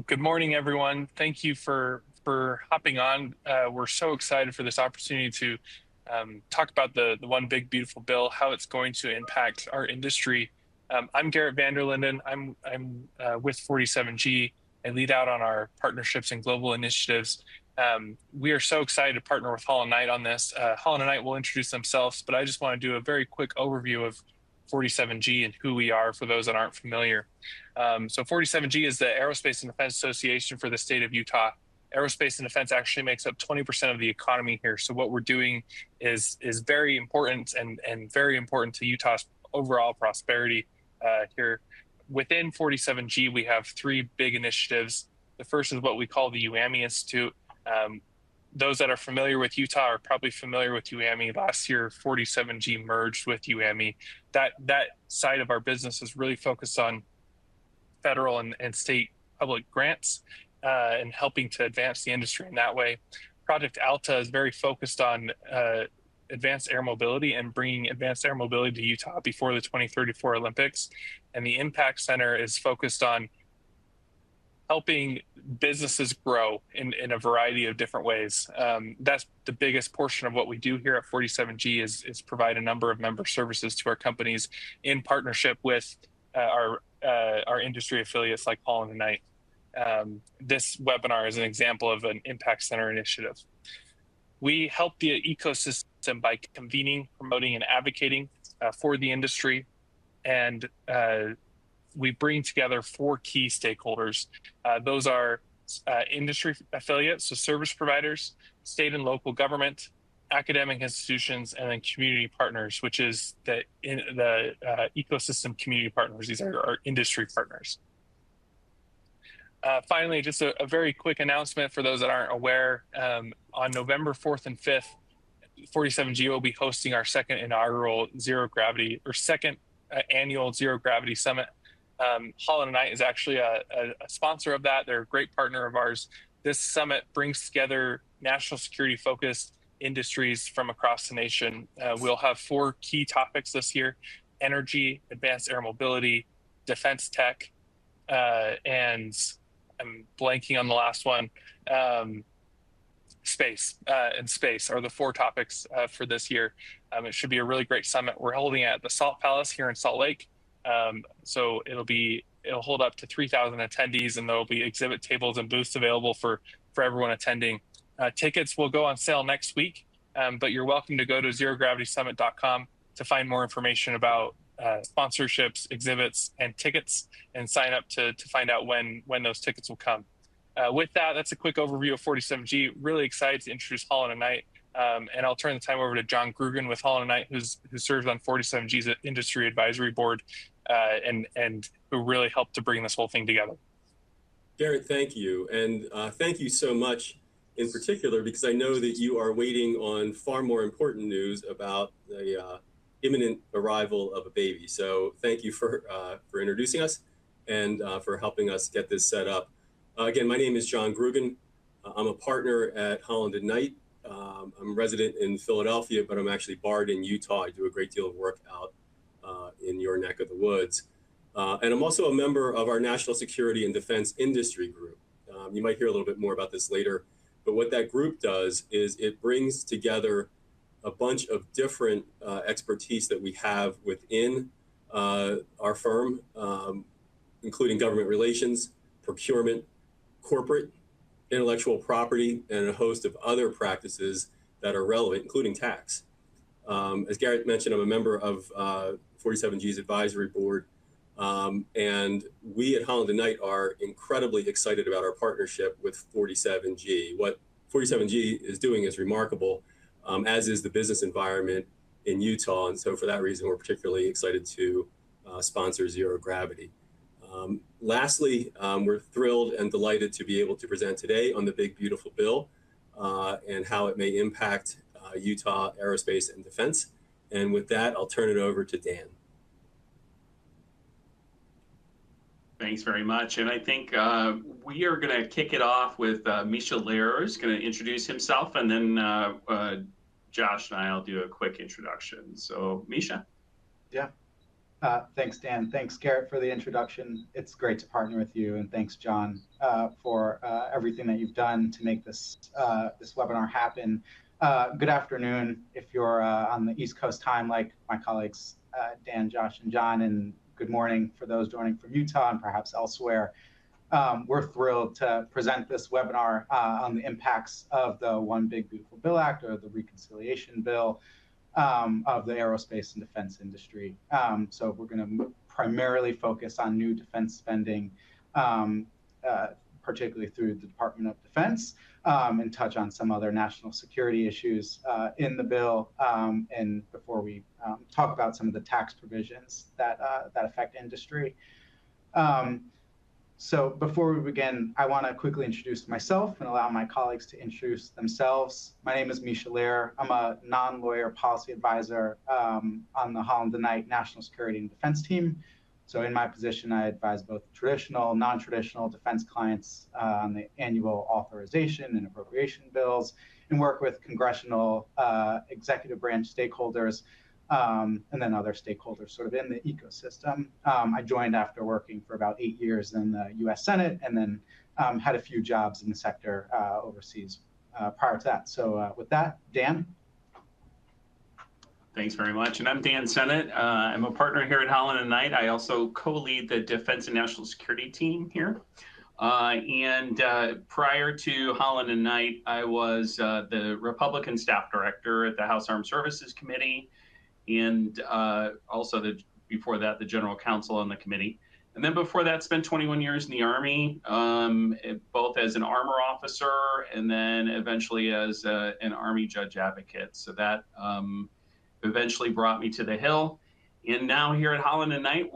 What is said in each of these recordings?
Good morning, everyone. Thank you for hopping on. We're so excited for this opportunity to talk about the one big beautiful bill, how it's going to impact our industry. I'm Garrett Vanderlinden. I'm with 47G. I lead out on our partnerships and global initiatives. We are so excited to partner with Holland Knight on this. Holland Knight will introduce themselves, but I just want to do a very quick overview of 47G and who we are for those that aren't familiar. So 47G is the Aerospace and Defense Association for the state of Utah. Aerospace and defense actually makes up 20% of the economy here. So what we're doing is very important and very important to Utah's overall prosperity here. Within 47G, we have three big initiatives. The first is what we call the UAMI Institute. Those that are familiar with Utah are probably familiar with UAMI. Last year, 47G merged with UAMI. That side of our business is really focused on federal and state public grants and helping to advance the industry in that way. Project Alta is very focused on advanced air mobility and bringing advanced air mobility to Utah before the 2034 Olympics. And the Impact Center is focused on helping businesses grow in a variety of different ways. That's the biggest portion of what we do here at 47G is provide a number of member services to our companies in partnership with our industry affiliates like Holland Knight. This webinar is an example of an Impact Center initiative. We help the ecosystem by convening, promoting, and advocating for the industry. And we bring together four key stakeholders. Those are industry affiliates, so service providers, state and local government, academic institutions, and then community partners, which is the ecosystem community partners. These are our industry partners. Finally, just a very quick announcement for those that aren't aware. On November 4th and 5th, 47G will be hosting our second inaugural second annual Zero Gravity Summit. Holland Knight is actually a sponsor of that. They're a great partner of ours. This summit brings together national security focused industries from across the nation. We'll have four key topics this year: energy, advanced air mobility, defense tech, and I'm blanking on the last one. Space and space are the four topics for this year. It should be a really great summit. We're holding it at the Salt Palace here in Salt Lake. So it'll hold up to 3,000 attendees, and there'll be exhibit tables and booths available for everyone attending. Tickets will go on sale next week, but you're welcome to go to zerogravitysummit.com to find more information about sponsorships, exhibits, and tickets, and sign up to find out when those tickets will come. With that, that's a quick overview of 47G. Really excited to introduce Holland Knight. And I'll turn the time over to John Grugan with Holland Knight, who serves on 47G's industry advisory board and who really helped to bring this whole thing together. Garrett, thank you. And thank you so much in particular, because I know that you are waiting on far more important news about the imminent arrival of a baby. So thank you for introducing us and for helping us get this set up. Again, my name is John Grugan. I'm a partner at Holland & Knight. I'm resident in Philadelphia, but I'm actually barred in Utah. I do a great deal of work out in your neck of the woods. And I'm also a member of our National Security and Defense Industry Group. You might hear a little bit more about this later, but what that group does is it brings together a bunch of different expertise that we have within our firm, including government relations, procurement, corporate, intellectual property, and a host of other practices that are relevant, including tax. As Garrett mentioned, I'm a member of 47G's advisory board, and we at Holland & Knight are incredibly excited about our partnership with 47G. What 47G is doing is remarkable, as is the business environment in Utah, and so for that reason, we're particularly excited to sponsor Zero Gravity. Lastly, we're thrilled and delighted to be able to present today on the Big Beautiful Bill and how it may impact Utah aerospace and defense. And with that, I'll turn it over to Dan. Thanks very much. And I think we are going to kick it off with Misha Lehrer is going to introduce himself, and then Josh and I will do a quick introduction. So Misha. Yeah. Thanks, Dan. Thanks, Garrett, for the introduction. It's great to partner with you, and thanks, John, for everything that you've done to make this webinar happen. Good afternoon if you're on the East Coast time, like my colleagues Dan, Josh, and John, and good morning for those joining from Utah and perhaps elsewhere. We're thrilled to present this webinar on the impacts of the One Big Beautiful Bill Act, or the Reconciliation Bill, of the aerospace and defense industry. So we're going to primarily focus on new defense spending, particularly through the Department of Defense, and touch on some other national security issues in the bill, and before we talk about some of the tax provisions that affect industry. So before we begin, I want to quickly introduce myself and allow my colleagues to introduce themselves. My name is Misha Lehr. I'm a non-lawyer policy advisor on the Holland & Knight National Security and Defense team. So in my position, I advise both traditional, non-traditional defense clients on the annual authorization and appropriation bills, and work with congressional executive branch stakeholders, and then other stakeholders sort of in the ecosystem. I joined after working for about 8 years in the US Senate, and then had a few jobs in the sector overseas prior to that. So with that, Dan. Thanks very much. And I'm Dan Sennett. I'm a partner here at Holland & Knight. I also co-lead the Defense and National Security team here. Prior to Holland & Knight, I was the Republican staff director at the House Armed Services Committee, and also before that, the general counsel on the committee. And then before that, spent 21 years in the Army, both as an armor officer and then eventually as an Army judge advocate. So that eventually brought me to the Hill. And now here at Holland & Knight,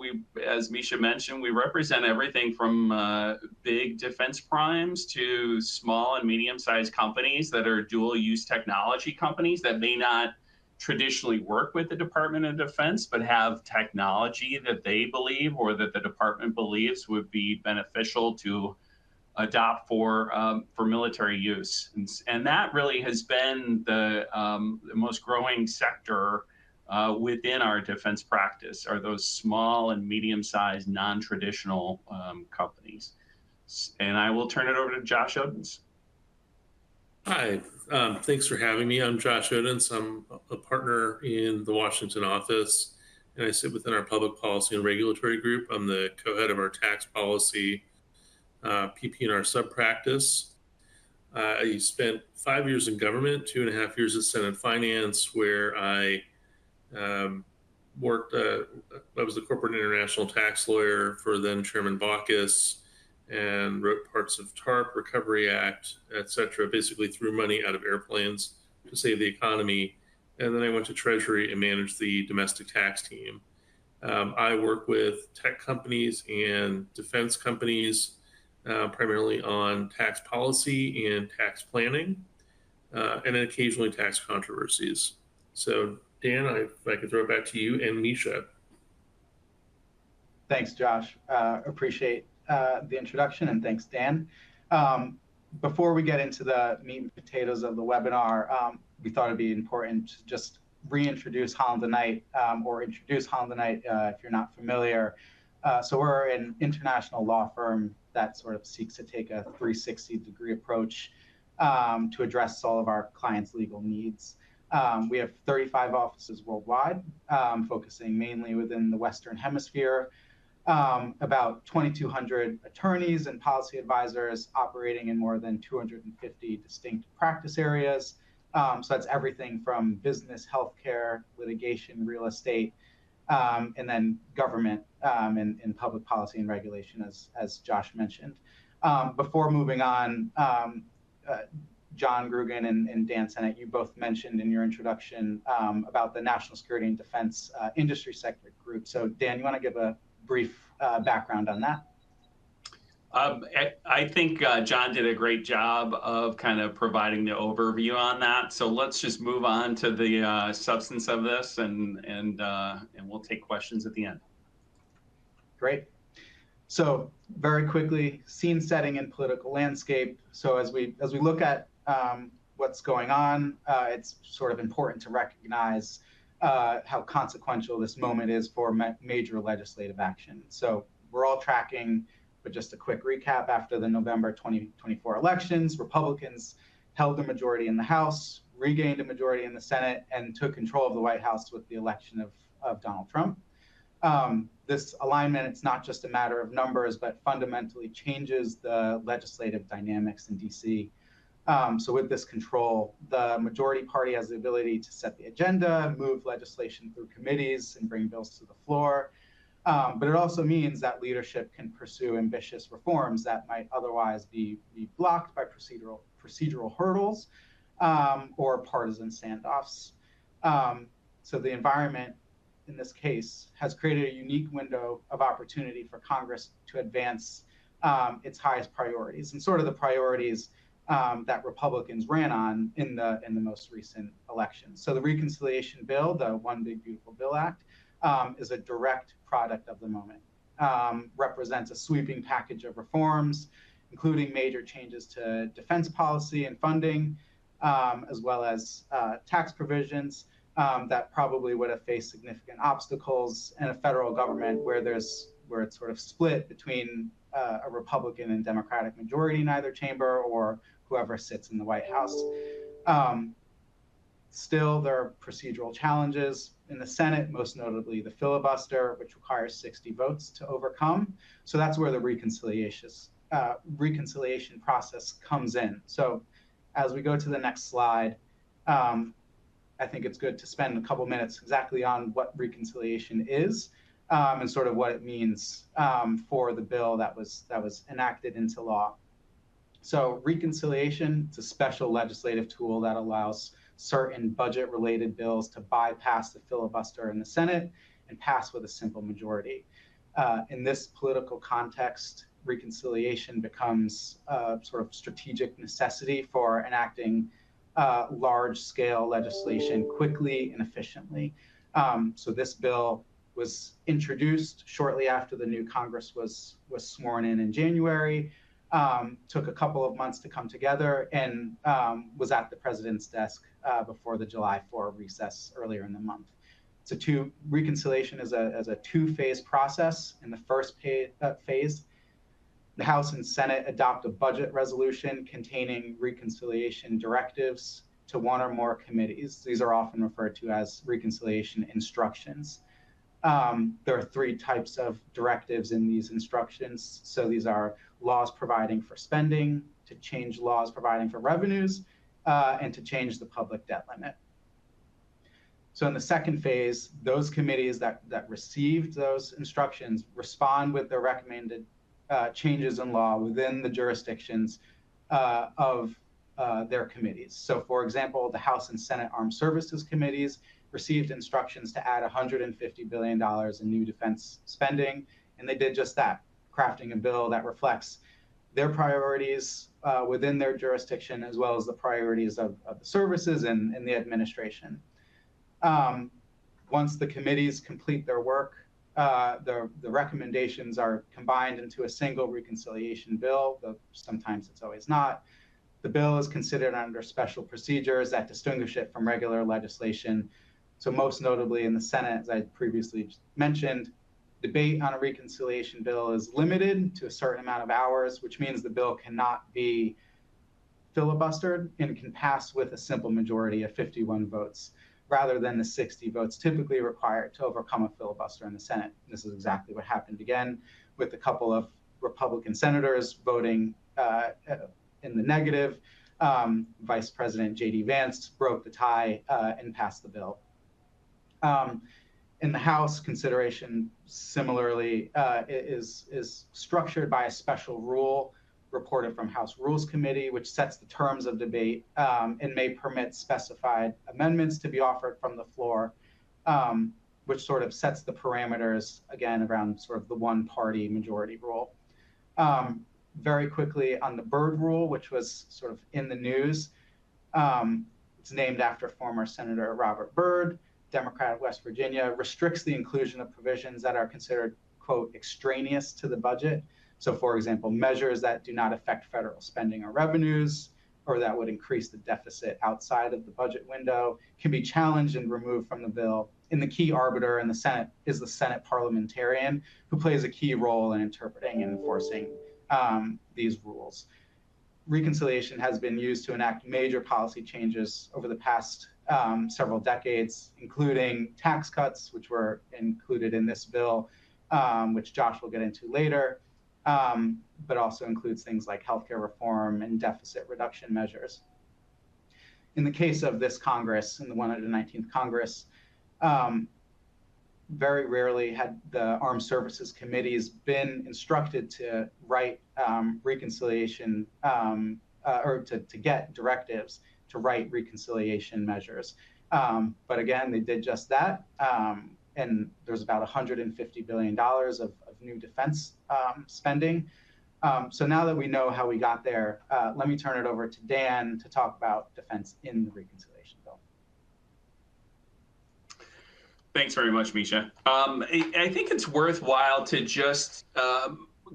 as Misha mentioned, we represent everything from big defense primes to small and medium-sized companies that are dual-use technology companies that may not traditionally work with the Department of Defense, but have technology that they believe or that the department believes would be beneficial to adopt for military use. And that really has been the most growing sector within our defense practice, are those small and medium-sized non-traditional companies. And I will turn it over to Josh Odens. Hi, thanks for having me. I'm Josh Odens. I'm a partner in the Washington office, and I sit within our public policy and regulatory group. I'm the co-head of our tax policy, PP&R sub-practice. I spent 5 years in government, 2.5 years at Senate Finance, where I worked, I was the corporate international tax lawyer for then Chairman Baucus, and wrote parts of TARP, Recovery Act, et cetera, basically threw money out of airplanes to save the economy. And then I went to Treasury and managed the domestic tax team. I work with tech companies and defense companies, primarily on tax policy and tax planning, and then occasionally tax controversies. So Dan, if I could throw it back to you and Misha. Thanks, Josh. Appreciate the introduction, and thanks, Dan. Before we get into the meat and potatoes of the webinar, we thought it'd be important to just reintroduce Holland & Knight, or introduce Holland & Knight if you're not familiar. So we're an international law firm that sort of seeks to take a 360-degree approach to address all of our clients' legal needs. We have 35 offices worldwide, focusing mainly within the Western Hemisphere. About 2,200 attorneys and policy advisors operating in more than 250 distinct practice areas. So that's everything from business, healthcare, litigation, real estate, and then government and public policy and regulation, as Josh mentioned. Before moving on, John Grugan and Dan Sennett, you both mentioned in your introduction about the National Security and Defense Industry Sector Group. So Dan, you want to give a brief background on that? I think John did a great job of kind of providing the overview on that. So let's just move on to the substance of this, and we'll take questions at the end. Great. So very quickly, scene setting and political landscape. So as we look at what's going on, it's sort of important to recognize how consequential this moment is for major legislative action. So we're all tracking, but just a quick recap, after the November 2024 elections, Republicans held the majority in the House, regained a majority in the Senate, and took control of the White House with the election of Donald Trump. This alignment, it's not just a matter of numbers, but fundamentally changes the legislative dynamics in DC. So with this control, the majority party has the ability to set the agenda, move legislation through committees, and bring bills to the floor. But it also means that leadership can pursue ambitious reforms that might otherwise be blocked by procedural hurdles or partisan standoffs. So the environment, in this case, has created a unique window of opportunity for Congress to advance its highest priorities, and sort of the priorities that Republicans ran on in the most recent election. So the reconciliation bill, the One Big Beautiful Bill Act, is a direct product of the moment. Represents a sweeping package of reforms, including major changes to defense policy and funding, as well as tax provisions that probably would have faced significant obstacles in a federal government where it's sort of split between a Republican and Democratic majority in either chamber, or whoever sits in the White House. Still, there are procedural challenges in the Senate, most notably the filibuster, which requires 60 votes to overcome. So that's where the reconciliation process comes in. So as we go to the next slide, I think it's good to spend a couple minutes exactly on what reconciliation is, and sort of what it means for the bill that was enacted into law. So reconciliation, it's a special legislative tool that allows certain budget-related bills to bypass the filibuster in the Senate and pass with a simple majority. In this political context, reconciliation becomes a sort of strategic necessity for enacting large-scale legislation quickly and efficiently. So this bill was introduced shortly after the new Congress was sworn in January. Took a couple of months to come together, and was at the president's desk before the July 4 recess earlier in the month. Reconciliation is a two-phase process. In the first phase, the House and Senate adopt a budget resolution containing reconciliation directives to one or more committees. These are often referred to as reconciliation instructions. There are three types of directives in these instructions. So these are laws providing for spending, to change laws providing for revenues, and to change the public debt limit. So in the second phase, those committees that received those instructions respond with their recommended changes in law within the jurisdictions of their committees. So for example, the House and Senate Armed Services Committees received instructions to add $150 billion in new defense spending, and they did just that, crafting a bill that reflects their priorities within their jurisdiction, as well as the priorities of the services and the administration. Once the committees complete their work, the recommendations are combined into a single reconciliation bill, though sometimes it's always not. The bill is considered under special procedures that distinguish it from regular legislation. So most notably in the Senate, as I previously mentioned, debate on a reconciliation bill is limited to a certain amount of hours, which means the bill cannot be filibustered and can pass with a simple majority of 51 votes, rather than the 60 votes typically required to overcome a filibuster in the Senate. This is exactly what happened again, with a couple of Republican senators voting in the negative. Vice President J.D. Vance broke the tie and passed the bill. In the House, consideration similarly is structured by a special rule reported from House Rules Committee, which sets the terms of debate and may permit specified amendments to be offered from the floor, which sort of sets the parameters, again, around sort of the one-party majority rule. Very quickly on the Byrd Rule, which was sort of in the news, it's named after former Senator Robert Byrd, Democrat of West Virginia, restricts the inclusion of provisions that are considered, quote, extraneous to the budget. So for example, measures that do not affect federal spending or revenues, or that would increase the deficit outside of the budget window can be challenged and removed from the bill. And the key arbiter in the Senate is the Senate parliamentarian, who plays a key role in interpreting and enforcing these rules. Reconciliation has been used to enact major policy changes over the past several decades, including tax cuts, which were included in this bill, which Josh will get into later, but also includes things like healthcare reform and deficit reduction measures. In the case of this Congress, in the 119th Congress, very rarely had the Armed Services Committees been instructed to write reconciliation or to get directives to write reconciliation measures. But again, they did just that. And there's about $150 billion of new defense spending. So now that we know how we got there, let me turn it over to Dan to talk about defense in the reconciliation bill. Thanks very much, Misha. I think it's worthwhile to just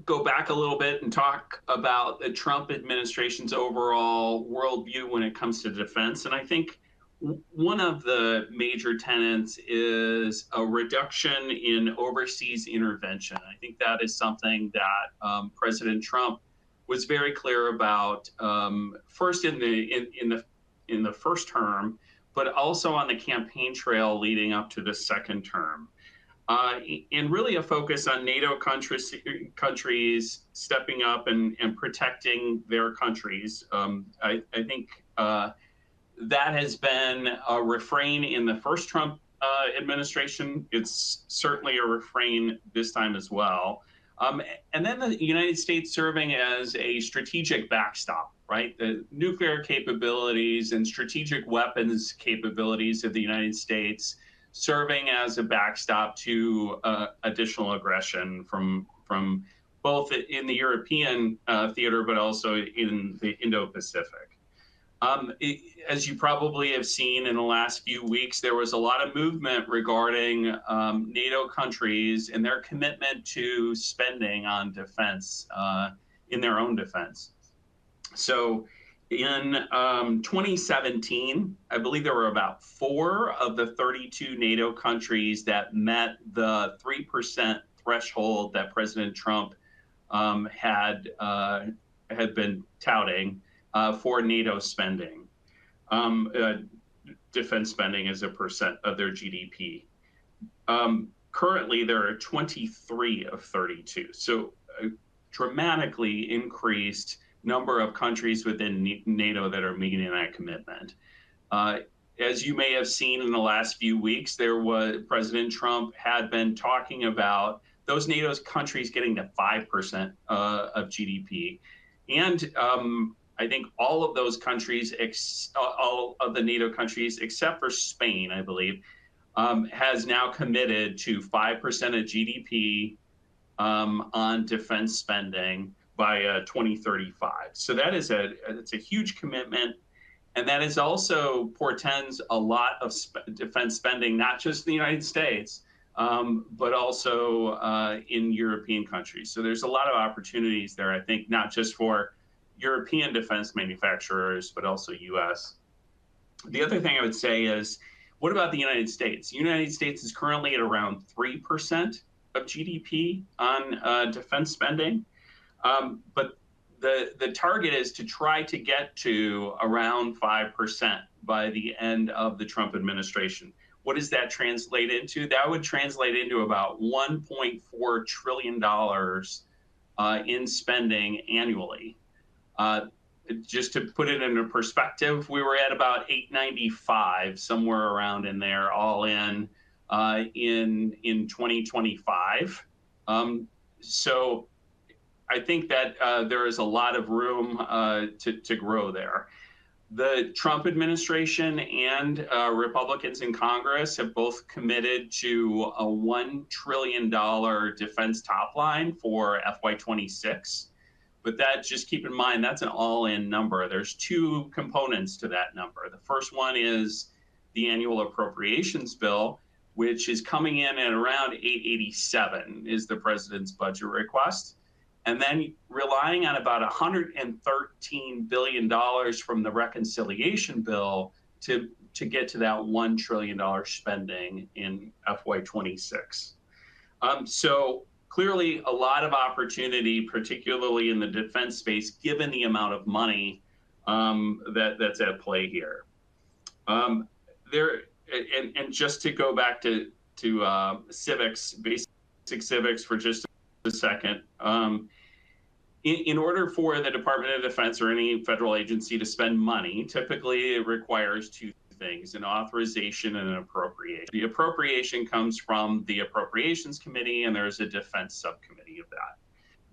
go back a little bit and talk about the Trump administration's overall worldview when it comes to defense. And I think one of the major tenets is a reduction in overseas intervention. I think that is something that President Trump was very clear about first in the first term, but also on the campaign trail leading up to the second term. And really a focus on NATO countries stepping up and protecting their countries. I think that has been a refrain in the first Trump administration. It's certainly a refrain this time as well. And then the United States serving as a strategic backstop, right? The nuclear capabilities and strategic weapons capabilities of the United States serving as a backstop to additional aggression from both in the European theater, but also in the Indo-Pacific. As you probably have seen in the last few weeks, there was a lot of movement regarding NATO countries and their commitment to spending on defense in their own defense. So in 2017, I believe there were about 4 of the 32 NATO countries that met the 3% threshold that President Trump had been touting for NATO spending, defense spending as a percent of their GDP. Currently, there are 23 of 32, so a dramatically increased number of countries within NATO that are meeting that commitment. As you may have seen in the last few weeks, President Trump had been talking about those NATO countries getting to 5% of GDP. And I think all of those countries, all of the NATO countries, except for Spain, I believe, has now committed to 5% of GDP on defense spending by 2035. So that is it's a huge commitment. And that is also portends a lot of defense spending, not just in the United States, but also in European countries. So there's a lot of opportunities there, I think, not just for European defense manufacturers, but also US. The other thing I would say is, what about the United States? The United States is currently at around 3% of GDP on defense spending. But the target is to try to get to around 5% by the end of the Trump administration. What does that translate into? That would translate into about $1.4 trillion in spending annually. Just to put it into perspective, we were at about 895, somewhere around in there, all in 2025. So I think that there is a lot of room to grow there. The Trump administration and Republicans in Congress have both committed to a $1 trillion defense top line for FY26. But that, just keep in mind, that's an all-in number. There's 2 components to that number. The first one is the annual appropriations bill, which is coming in at around 887 is the president's budget request. and then relying on about $113 billion from the reconciliation bill to get to that $1 trillion spending in FY26. So clearly a lot of opportunity, particularly in the defense space, given the amount of money that's at play here. And just to go back to civics, basic civics for just a second. In order for the Department of Defense or any federal agency to spend money, typically it requires two things: an authorization and an appropriation. The appropriation comes from the Appropriations Committee, and there's a defense subcommittee of that.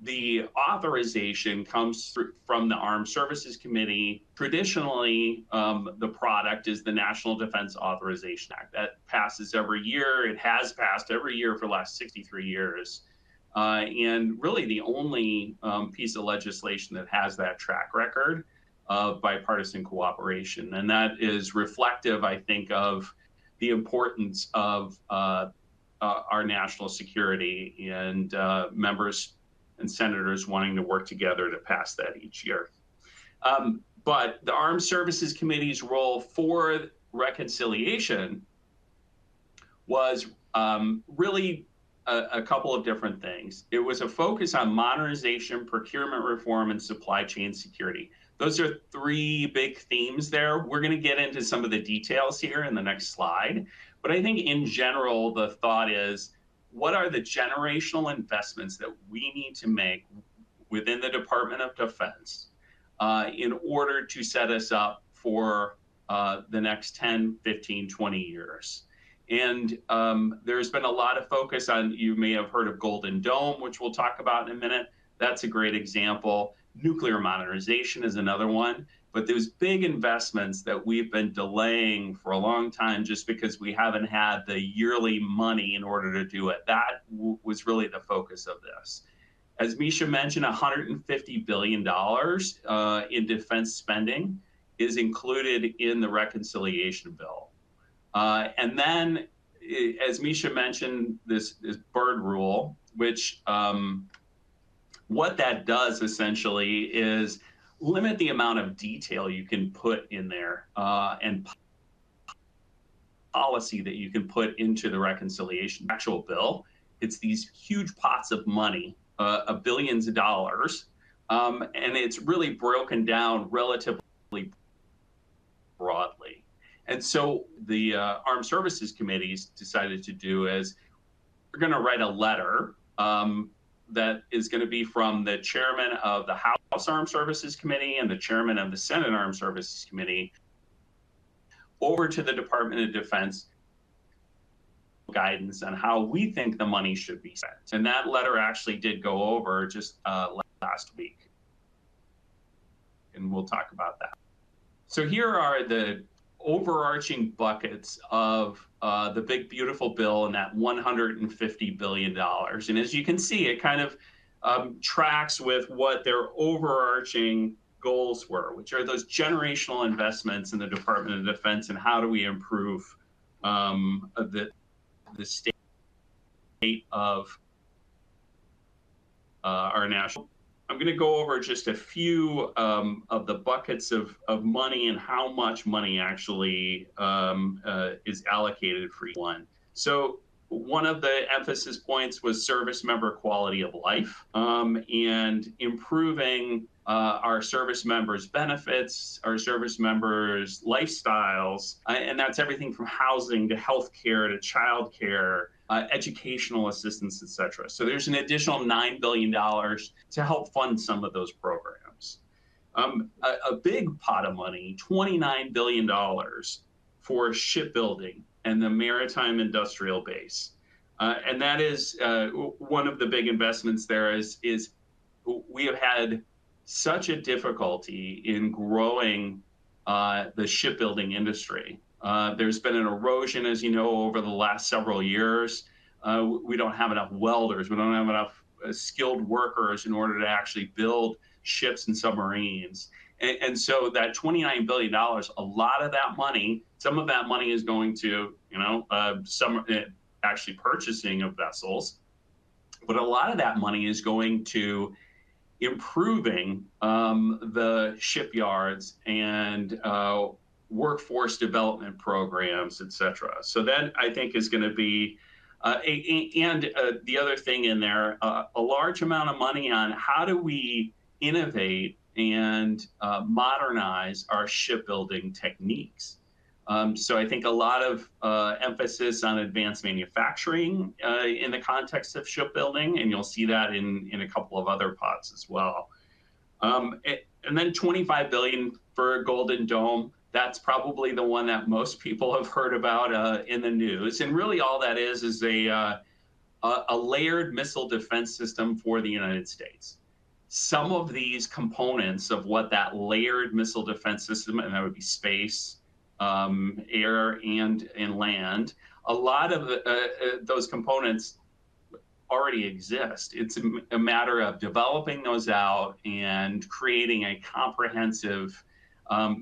The authorization comes from the Armed Services Committee. Traditionally, the product is the National Defense Authorization Act. That passes every year. It has passed every year for the last 63 years. And really the only piece of legislation that has that track record of bipartisan cooperation. And that is reflective, I think, of the importance of our national security and members and senators wanting to work together to pass that each year. But the Armed Services Committee's role for reconciliation was really a couple of different things. It was a focus on modernization, procurement reform, and supply chain security. Those are three big themes there. We're going to get into some of the details here in the next slide. But I think in general, the thought is, what are the generational investments that we need to make within the Department of Defense in order to set us up for the next 10, 15, 20 years? And there's been a lot of focus on, you may have heard of Golden Dome, which we'll talk about in a minute. That's a great example. Nuclear modernization is another one. But those big investments that we've been delaying for a long time just because we haven't had the yearly money in order to do it, that was really the focus of this. As Misha mentioned, $150 billion in defense spending is included in the reconciliation bill. And then, as Misha mentioned, this bird rule, which what that does essentially is limit the amount of detail you can put in there and policy that you can put into the reconciliation actual bill. It's these huge pots of money, of billions of dollars, and it's really broken down relatively broadly. And so the Armed Services Committees decided to do is, we're going to write a letter that is going to be from the chairman of the House Armed Services Committee and the chairman of the Senate Armed Services Committee over to the Department of Defense guidance on how we think the money should be spent. And that letter actually did go over just last week. And we'll talk about that. So here are the overarching buckets of the big beautiful bill and that $150 billion. And as you can see, it kind of tracks with what their overarching goals were, which are those generational investments in the Department of Defense and how do we improve the state of our national. I'm going to go over just a few of the buckets of money and how much money actually is allocated for each one. So one of the emphasis points was service member quality of life and improving our service members' benefits, our service members' lifestyles, and that's everything from housing to healthcare to childcare, educational assistance, et cetera. So there's an additional $9 billion to help fund some of those programs. A big pot of money, $29 billion for shipbuilding and the maritime industrial base. And that is one of the big investments there is we have had such a difficulty in growing the shipbuilding industry. There's been an erosion, as you know, over the last several years. We don't have enough welders. We don't have enough skilled workers in order to actually build ships and submarines. And so that $29 billion, a lot of that money, some of that money is going to, some actually purchasing of vessels, but a lot of that money is going to improving the shipyards and workforce development programs, et cetera. So that I think is going to be, the other thing in there, a large amount of money on how do we innovate and modernize our shipbuilding techniques. So I think a lot of emphasis on advanced manufacturing in the context of shipbuilding, and you'll see that in a couple of other pots as well. And then 25 billion for Golden Dome. That's probably the one that most people have heard about in the news. And really all that is a layered missile defense system for the United States. Some of these components of what that layered missile defense system, and that would be space, air, and land, a lot of those components already exist. It's a matter of developing those out and creating a comprehensive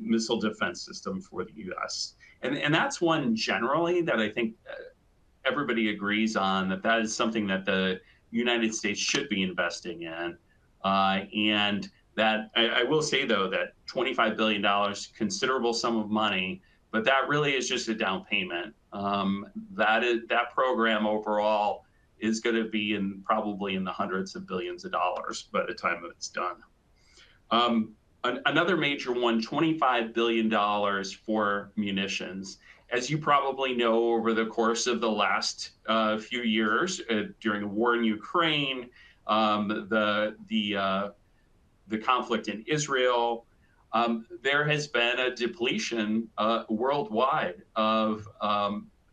missile defense system for the U.S. And that's one generally that I think everybody agrees on, that is something that the United States should be investing in. And that I will say, though, that $25 billion, considerable sum of money, but that really is just a down payment. That program overall is going to be probably in the hundreds of billions of dollars by the time it's done. Another major one, $25 billion for munitions. As you probably know, over the course of the last few years, during the war in Ukraine, the conflict in Israel, there has been a depletion worldwide of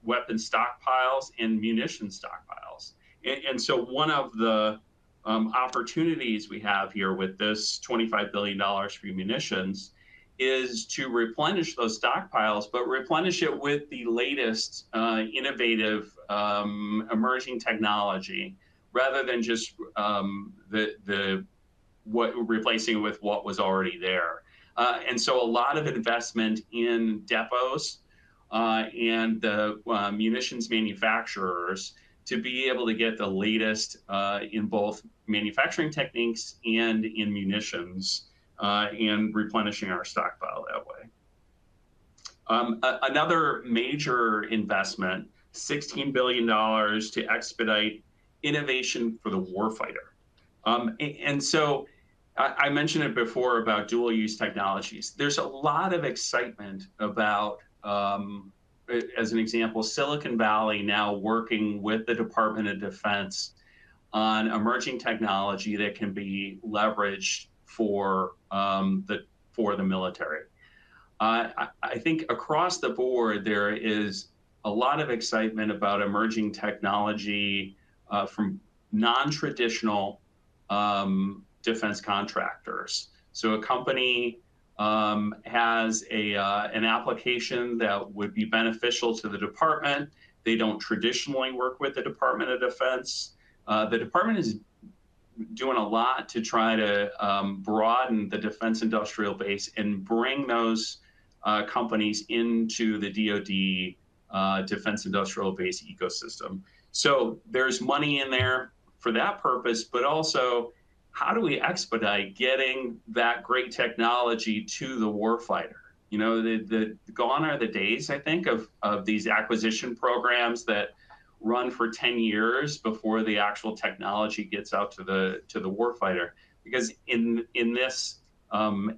weapon stockpiles and munition stockpiles. And so one of the opportunities we have here with this $25 billion for munitions is to replenish those stockpiles, but replenish it with the latest innovative emerging technology, rather than just replacing it with what was already there. And so a lot of investment in depots and the munitions manufacturers to be able to get the latest in both manufacturing techniques and in munitions, and replenishing our stockpile that way. Another major investment, $16 billion to expedite innovation for the warfighter. And so I mentioned it before about dual use technologies. There's a lot of excitement about, as an example, Silicon Valley now working with the Department of Defense on emerging technology that can be leveraged for the military. I think across the board there is a lot of excitement about emerging technology from non-traditional defense contractors. So a company has an application that would be beneficial to the department. They don't traditionally work with the Department of Defense. The department is doing a lot to try to broaden the defense industrial base and bring those companies into the DoD defense industrial base ecosystem. So there's money in there for that purpose, but also how do we expedite getting that great technology to the warfighter? You know, gone are the days, I think, of these acquisition programs that run for 10 years before the actual technology gets out to the warfighter. Because in this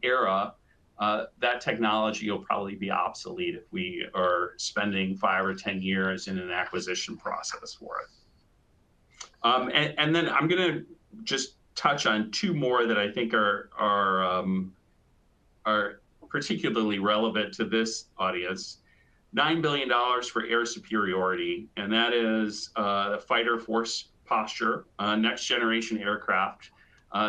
era, that technology will probably be obsolete if we are spending 5 or 10 years in an acquisition process for it. And then I'm going to just touch on two more that I think are particularly relevant to this audience. $9 billion for air superiority, and that is the fighter force posture, next generation aircraft.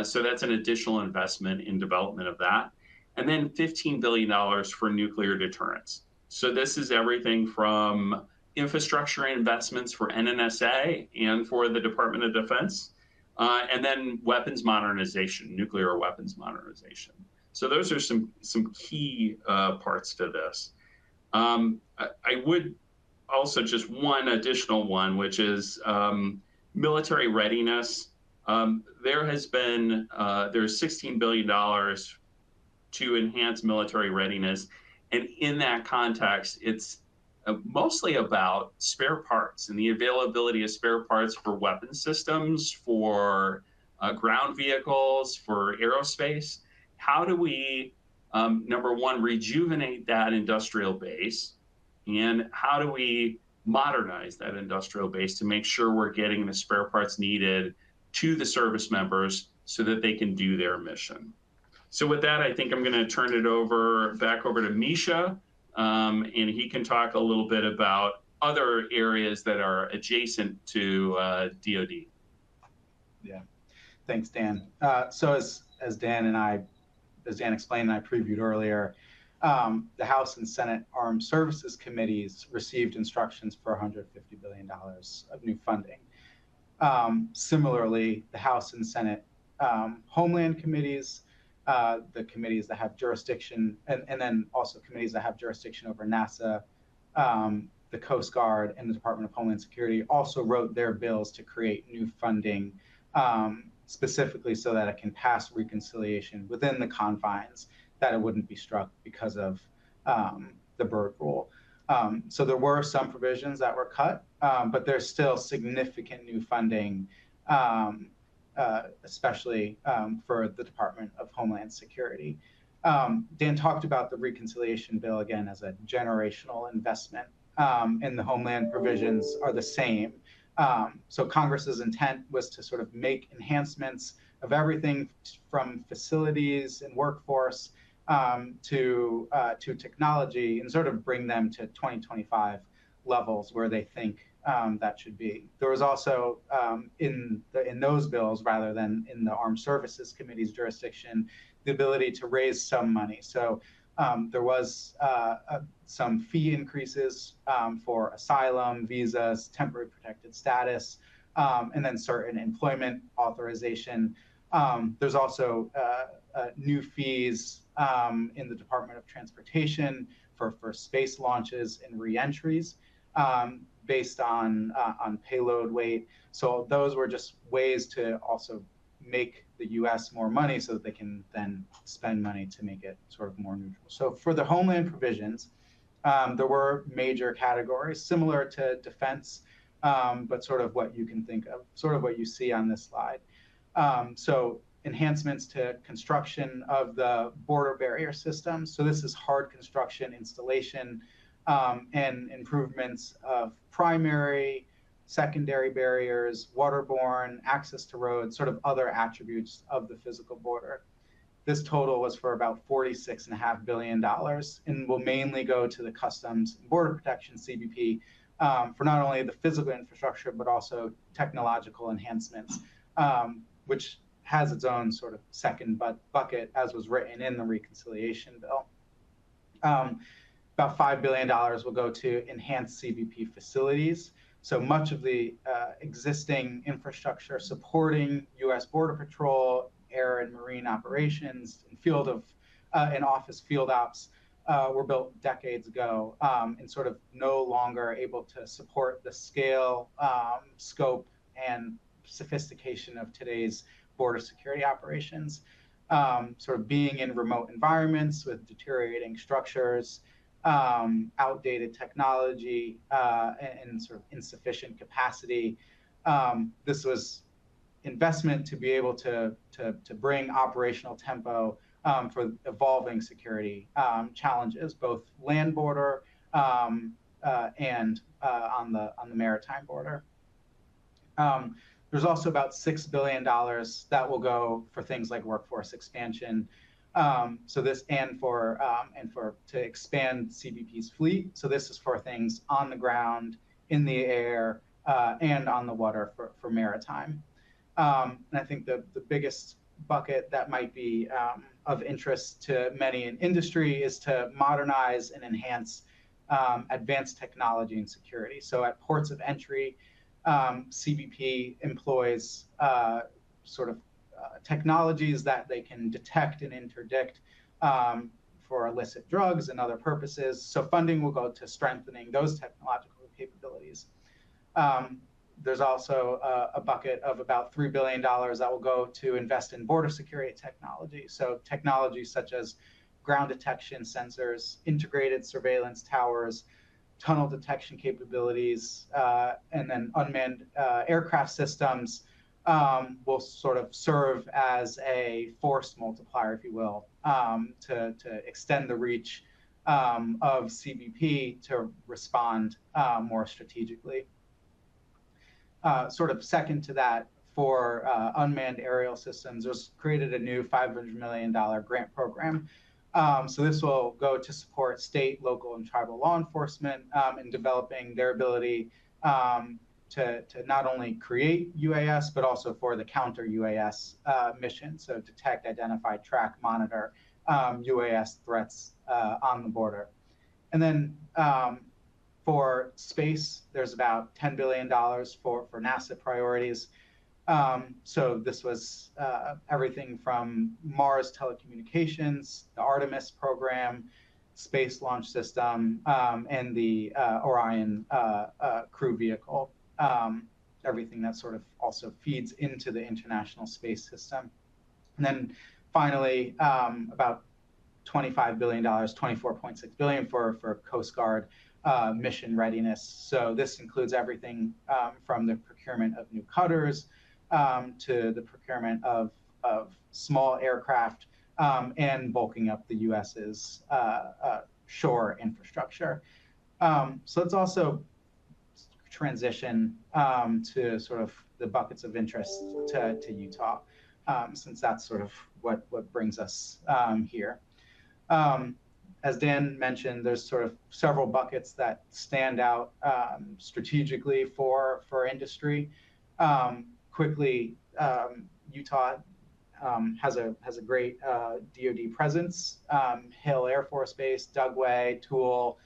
So that's an additional investment in development of that. And then $15 billion for nuclear deterrence. So this is everything from infrastructure investments for NNSA and for the Department of Defense, and then weapons modernization, nuclear weapons modernization. So those are some key parts to this. I would also just one additional one, which is military readiness. There has been, there's $16 billion to enhance military readiness. And in that context, it's mostly about spare parts and the availability of spare parts for weapon systems, for ground vehicles, for aerospace. How do we, number one, rejuvenate that industrial base? And how do we modernize that industrial base to make sure we're getting the spare parts needed to the service members so that they can do their mission? So with that, I think I'm going to turn it back over to Misha, and he can talk a little bit about other areas that are adjacent to DoD. Yeah, thanks, Dan. So as Dan explained and I previewed earlier, the House and Senate Armed Services Committees received instructions for $150 billion of new funding. Similarly, the House and Senate Homeland Committees, the committees that have jurisdiction, and then also committees that have jurisdiction over NASA, the Coast Guard, and the Department of Homeland Security also wrote their bills to create new funding, specifically so that it can pass reconciliation within the confines that it wouldn't be struck because of the Byrd Rule. So there were some provisions that were cut, but there's still significant new funding, especially for the Department of Homeland Security. Dan talked about the reconciliation bill again as a generational investment, and the Homeland provisions are the same. So Congress's intent was to sort of make enhancements of everything from facilities and workforce to technology and sort of bring them to 2025 levels where they think that should be. There was also in those bills, rather than in the Armed Services Committee's jurisdiction, the ability to raise some money. So there was some fee increases for asylum, visas, temporary protected status, and then certain employment authorization. There's also new fees in the Department of Transportation for space launches and reentries based on payload weight. So those were just ways to also make the U.S. more money so that they can then spend money to make it sort of more neutral. So for the Homeland provisions, there were major categories similar to defense, but sort of what you can think of, sort of what you see on this slide. So enhancements to construction of the border barrier system. So this is hard construction, installation, and improvements of primary, secondary barriers, waterborne, access to roads, sort of other attributes of the physical border. This total was for about $46.5 billion and will mainly go to the Customs and Border Protection, CBP, for not only the physical infrastructure, but also technological enhancements, which has its own sort of second bucket, as was written in the reconciliation bill. About $5 billion will go to enhance CBP facilities. So much of the existing infrastructure supporting U.S. Border Patrol, air and marine operations, and office field ops were built decades ago and sort of no longer able to support the scale, scope, and sophistication of today's border security operations. Sort of being in remote environments with deteriorating structures, outdated technology, and sort of insufficient capacity. This was investment to be able to bring operational tempo for evolving security challenges, both land border and on the maritime border. There's also about $6 billion that will go for things like workforce expansion. So this to expand CBP's fleet. So this is for things on the ground, in the air, and on the water for maritime. And I think the biggest bucket that might be of interest to many in industry is to modernize and enhance advanced technology and security. So at ports of entry, CBP employs technologies that they can detect and interdict for illicit drugs and other purposes. So funding will go to strengthening those technological capabilities. There's also a bucket of about $3 billion that will go to invest in border security technology. So technologies such as ground detection sensors, integrated surveillance towers, tunnel detection capabilities, and then unmanned aircraft systems will sort of serve as a force multiplier, if you will, to extend the reach of CBP to respond more strategically. Sort of second to that, for unmanned aerial systems, there's created a new $500 million grant program. So this will go to support state, local, and tribal law enforcement in developing their ability to not only create UAS, but also for the counter UAS mission. So detect, identify, track, monitor UAS threats on the border. And then for space, there's about $10 billion for NASA priorities. So this was everything from Mars telecommunications, the Artemis program, Space Launch System, and the Orion crew vehicle. Everything that sort of also feeds into the International Space System. And then finally, about $25 billion, $24.6 billion for Coast Guard mission readiness. So this includes everything from the procurement of new cutters to the procurement of small aircraft and bulking up the US's shore infrastructure. So let's also transition to sort of the buckets of interest to Utah, since that's sort of what brings us here. As Dan mentioned, there's sort of several buckets that stand out strategically for industry. Quickly, Utah has a great DoD presence. Hill Air Force Base, Dugway, Toole,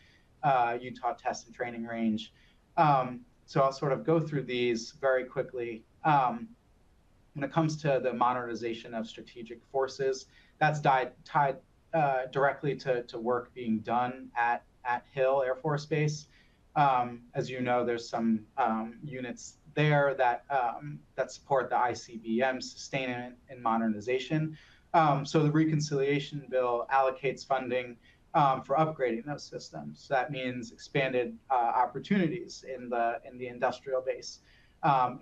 Utah Test and Training Range. So I'll sort of go through these very quickly. When it comes to the modernization of strategic forces, that's tied directly to work being done at Hill Air Force Base. As you know, there's some units there that support the ICBM sustainment and modernization. So the reconciliation bill allocates funding for upgrading those systems. So that means expanded opportunities in the industrial base,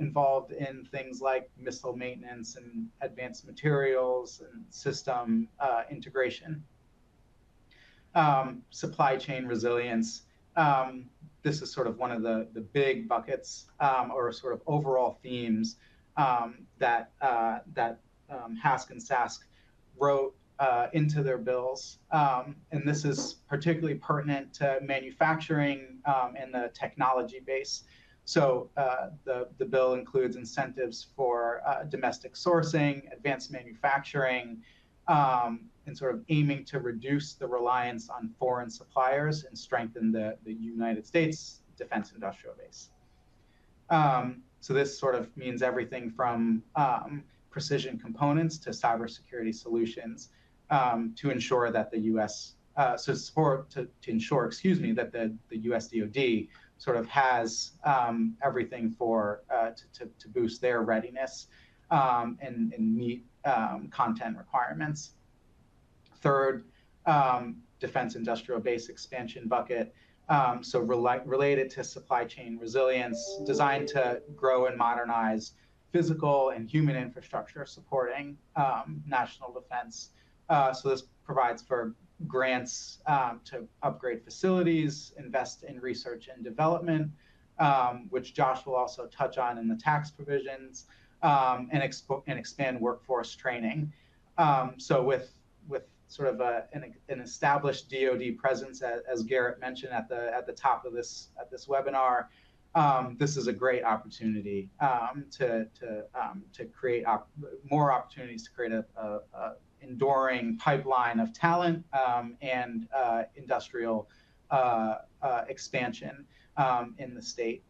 involved in things like missile maintenance and advanced materials and system integration. Supply chain resilience. This is sort of one of the big buckets or sort of overall themes that Hask and Sask wrote into their bills. And this is particularly pertinent to manufacturing and the technology base. So the bill includes incentives for domestic sourcing, advanced manufacturing, and sort of aiming to reduce the reliance on foreign suppliers and strengthen the United States defense industrial base. So this sort of means everything from precision components to cybersecurity solutions to ensure that the U.S. to ensure, that the U.S. DoD sort of has everything for to boost their readiness and meet content requirements. Third, defense industrial base expansion bucket. So related to supply chain resilience, designed to grow and modernize physical and human infrastructure supporting national defense. So this provides for grants to upgrade facilities, invest in research and development, which Josh will also touch on in the tax provisions, and expand workforce training. So with sort of an established DoD presence, as Garrett mentioned at the top of this webinar, this is a great opportunity to create more opportunities to create a enduring pipeline of talent and industrial expansion in the state.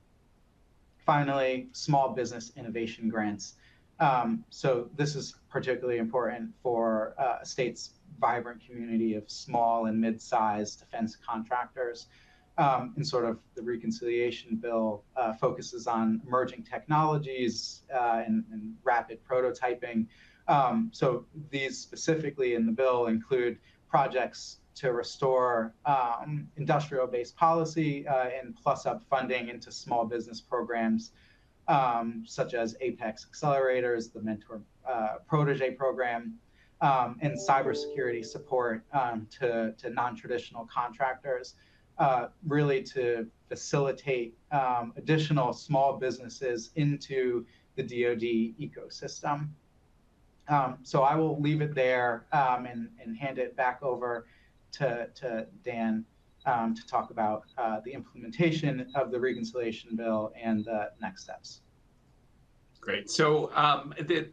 Finally, small business innovation grants. So this is particularly important for a state's vibrant community of small and mid-sized defense contractors. And sort of the reconciliation bill focuses on emerging technologies and rapid prototyping. So these specifically in the bill include projects to restore industrial-based policy and plus up funding into small business programs such as Apex Accelerators, the Mentor Protege program, and cybersecurity support to non-traditional contractors, really to facilitate additional small businesses into the DoD ecosystem. So I will leave it there and hand it back over to Dan to talk about the implementation of the reconciliation bill and the next steps. Great. So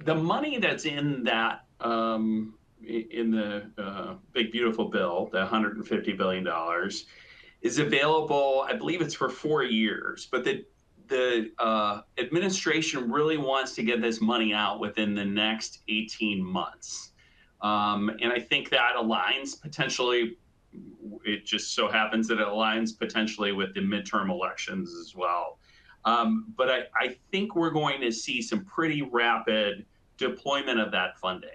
the money that's in that in the big beautiful bill, the $150 billion, is available. I believe it's for 4 years, but the administration really wants to get this money out within the next 18 months. And I think that aligns potentially, it just so happens that it aligns potentially with the midterm elections as well. But I think we're going to see some pretty rapid deployment of that funding.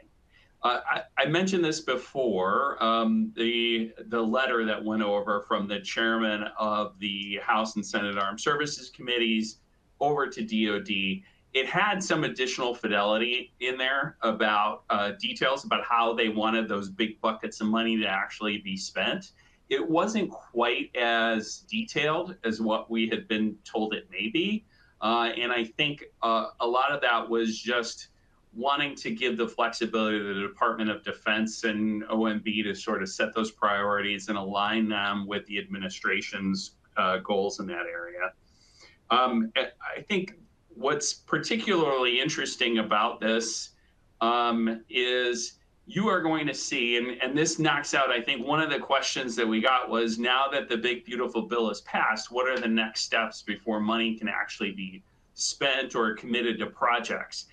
I mentioned this before, the letter that went over from the chairman of the House and Senate Armed Services Committees over to DoD. It had some additional fidelity in there about details about how they wanted those big buckets of money to actually be spent. It wasn't quite as detailed as what we had been told it may be. And I think a lot of that was just wanting to give the flexibility to the Department of Defense and OMB to sort of set those priorities and align them with the administration's goals in that area. I think what's particularly interesting about this is you are going to see, and this knocks out, I think, one of the questions that we got was, now that the big beautiful bill is passed, what are the next steps before money can actually be spent or committed to projects?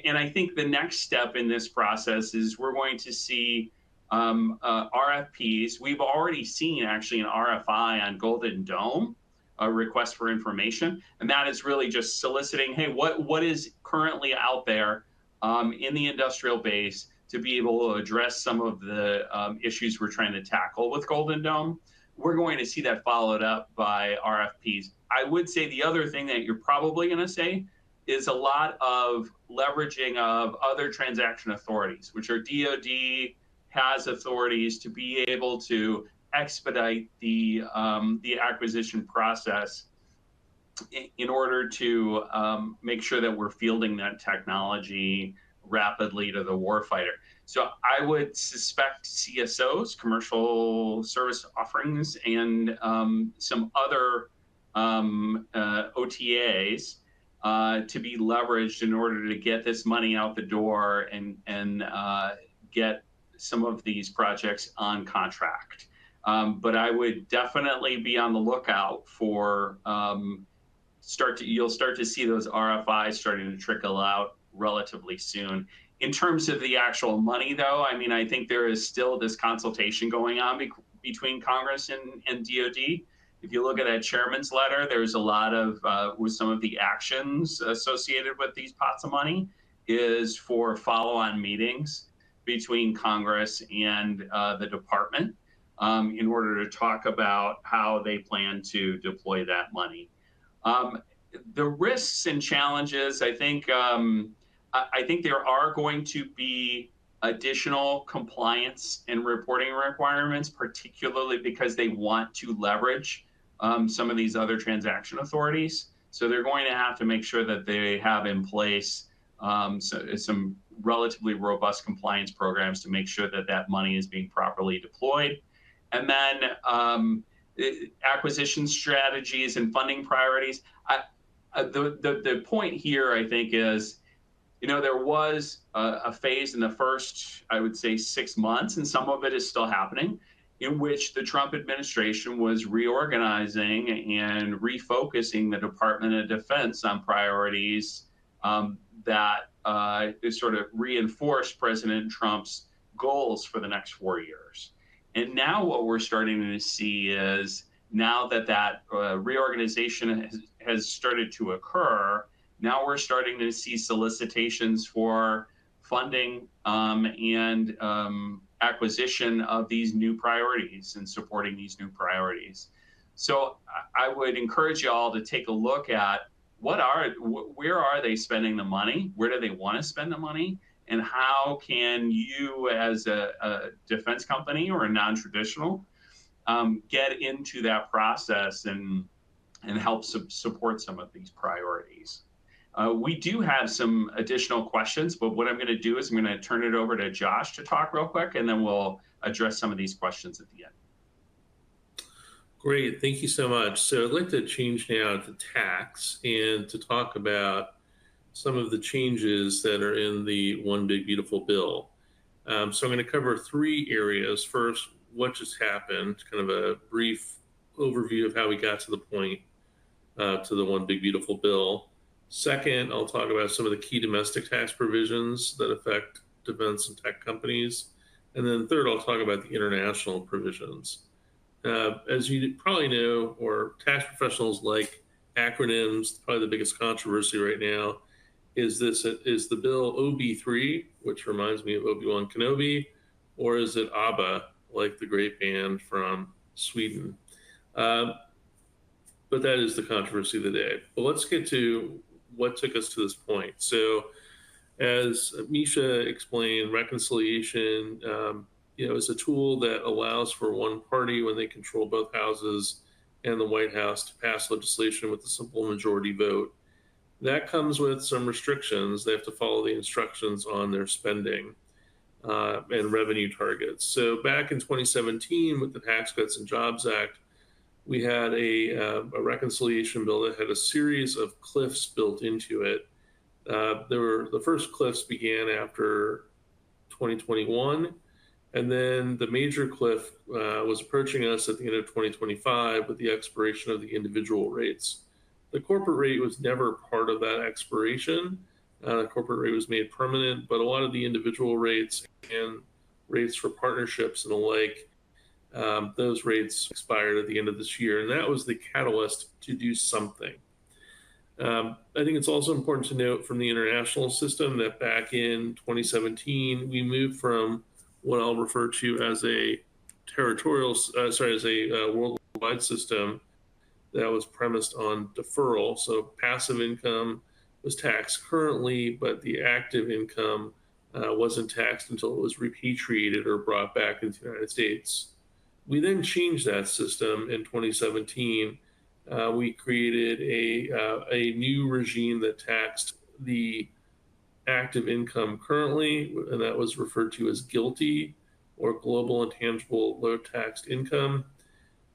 And I think the next step in this process is we're going to see RFPs. We've already seen actually an RFI on Golden Dome, a request for information, and that is really just soliciting, hey, what is currently out there in the industrial base to be able to address some of the issues we're trying to tackle with Golden Dome. We're going to see that followed up by RFPs. I would say the other thing that you're probably going to say is a lot of leveraging of other transaction authorities, which are DoD has authorities to be able to expedite the acquisition process in order to make sure that we're fielding that technology rapidly to the warfighter. So I would suspect CSOs, commercial service offerings, and some other OTAs to be leveraged in order to get this money out the door and get some of these projects on contract. But I would definitely be on the lookout for you'll start to see those RFIs starting to trickle out relatively soon. In terms of the actual money, though, I mean, I think there is still this consultation going on between Congress and DoD. If you look at that chairman's letter, there's a lot of, with some of the actions associated with these pots of money, is for follow-on meetings between Congress and the department in order to talk about how they plan to deploy that money. The risks and challenges, I think there are going to be additional compliance and reporting requirements, particularly because they want to leverage some of these other transaction authorities. So they're going to have to make sure that they have in place some relatively robust compliance programs to make sure that that money is being properly deployed. And then acquisition strategies and funding priorities. The point here, I think, is, you know, there was a phase in the first, I would say, 6 months, and some of it is still happening, in which the Trump administration was reorganizing and refocusing the Department of Defense on priorities that sort of reinforced President Trump's goals for the next 4 years. And now what we're starting to see is now that that reorganization has started to occur, now we're starting to see solicitations for funding and acquisition of these new priorities and supporting these new priorities. So I would encourage you all to take a look at where are they spending the money? Where do they want to spend the money? And how can you, as a defense company or a non-traditional, get into that process and help support some of these priorities? We do have some additional questions, but what I'm going to do is I'm going to turn it over to Josh to talk real quick, and then we'll address some of these questions at the end. Great, thank you so much. So I'd like to change now to tax and to talk about some of the changes that are in the One Big Beautiful Bill. So I'm going to cover three areas. First, what just happened, kind of a brief overview of how we got to the point to the One Big Beautiful Bill. Second, I'll talk about some of the key domestic tax provisions that affect defense and tech companies. And then third, I'll talk about the international provisions. As you probably know, or tax professionals like acronyms, probably the biggest controversy right now is the bill OB3, which reminds me of Obi-Wan Kenobi, or is it ABBA, like the great band from Sweden? But that is the controversy of the day. But let's get to what took us to this point. So as Misha explained, reconciliation is a tool that allows for one party, when they control both houses and the White House, to pass legislation with a simple majority vote. That comes with some restrictions. They have to follow the instructions on their spending and revenue targets. So back in 2017, with the Tax Cuts and Jobs Act, we had a reconciliation bill that had a series of cliffs built into it. The first cliffs began after 2021, and then the major cliff was approaching us at the end of 2025 with the expiration of the individual rates. The corporate rate was never part of that expiration. The corporate rate was made permanent, but a lot of the individual rates and rates for partnerships and the like, those rates expired at the end of this year, and that was the catalyst to do something. I think it's also important to note from the international system that back in 2017, we moved from what I'll refer to as a worldwide system that was premised on deferral. So passive income was taxed currently, but the active income wasn't taxed until it was repatriated or brought back into the United States. We then changed that system in 2017. We created a new regime that taxed the active income currently, and that was referred to as GILTI, or Global Intangible Low Taxed Income.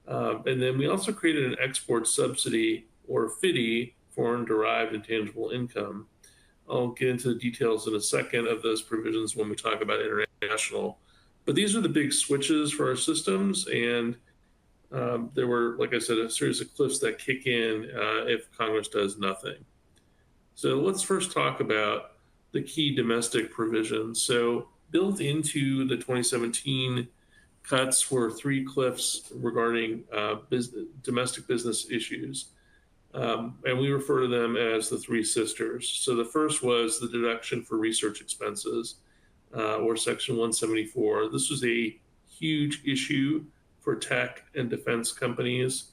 And then we also created an export subsidy, or FDII, Foreign Derived Intangible Income. I'll get into the details in a second of those provisions when we talk about international. But these are the big switches for our systems, and there were, like I said, a series of cliffs that kick in if Congress does nothing. So let's first talk about the key domestic provisions. So built into the 2017 cuts were three cliffs regarding domestic business issues. And we refer to them as the three sisters. So the first was the deduction for research expenses, or Section 174. This was a huge issue for tech and defense companies.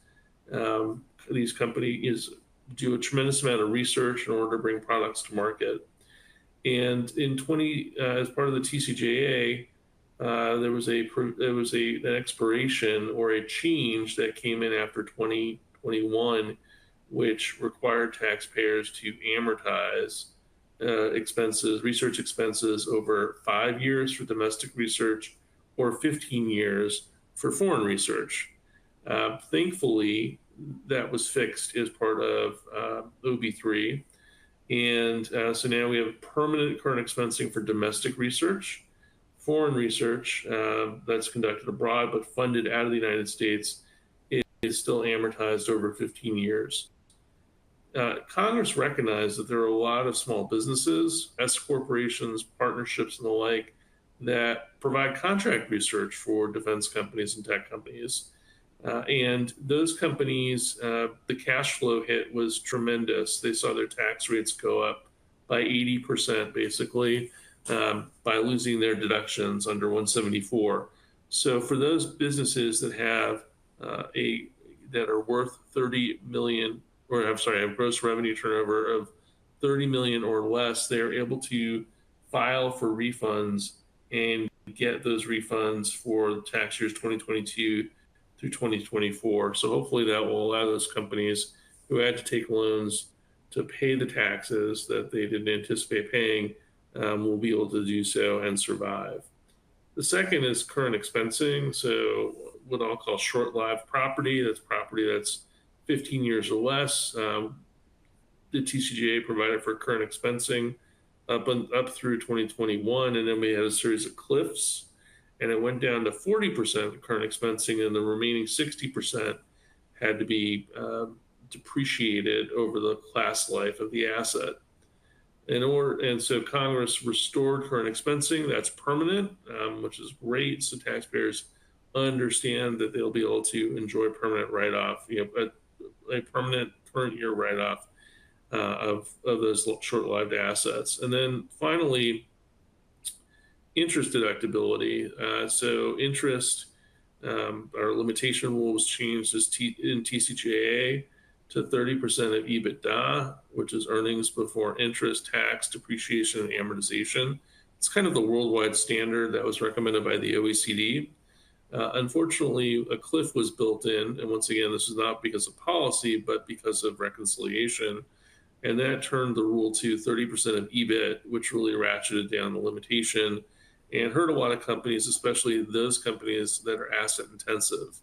These companies do a tremendous amount of research in order to bring products to market. And as part of the TCJA, there was an expiration or a change that came in after 2021, which required taxpayers to amortize research expenses over 5 years for domestic research or 15 years for foreign research. Thankfully, that was fixed as part of OB3. And so now we have permanent current expensing for domestic research. Foreign research that's conducted abroad but funded out of the United States is still amortized over 15 years. Congress recognized that there are a lot of small businesses, S corporations, partnerships, and the like that provide contract research for defense companies and tech companies. And those companies, the cash flow hit was tremendous. They saw their tax rates go up by 80%, basically, by losing their deductions under 174. So for those businesses that have that are worth 30 million, or I'm sorry, have gross revenue turnover of 30 million or less, they're able to file for refunds and get those refunds for the tax years 2022 through 2024. So hopefully that will allow those companies who had to take loans to pay the taxes that they didn't anticipate paying will be able to do so and survive. The second is current expensing. So what I'll call short-lived property. That's property that's 15 years or less. The TCJA provided for current expensing up through 2021, and then we had a series of cliffs, and it went down to 40% current expensing, and the remaining 60% had to be depreciated over the class life of the asset. And so Congress restored current expensing. That's permanent, which is great. So taxpayers understand that they'll be able to enjoy permanent write-off, a permanent current year write-off of those short-lived assets. And then finally, interest deductibility. So interest, our limitation rule was changed in TCJA to 30% of EBITDA, which is earnings before interest, tax, depreciation, and amortization. It's kind of the worldwide standard that was recommended by the OECD. Unfortunately, a cliff was built in, and once again, this is not because of policy, but because of reconciliation. And that turned the rule to 30% of EBIT, which really ratcheted down the limitation and hurt a lot of companies, especially those companies that are asset intensive.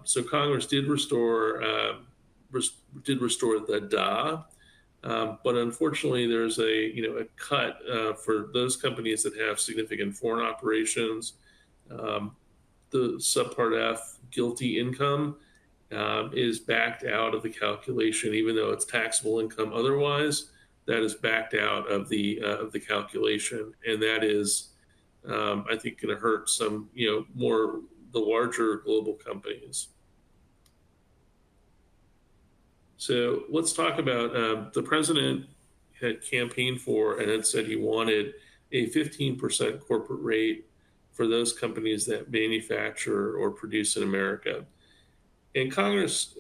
So Congress did restore the DA, but unfortunately, there's a cut for those companies that have significant foreign operations. The subpart F, guilty income, is backed out of the calculation, even though it's taxable income otherwise. That is backed out of the calculation, and that is, I think, going to hurt some more the larger global companies. So let's talk about the president had campaigned for and had said he wanted a 15% corporate rate for those companies that manufacture or produce in America. And Congress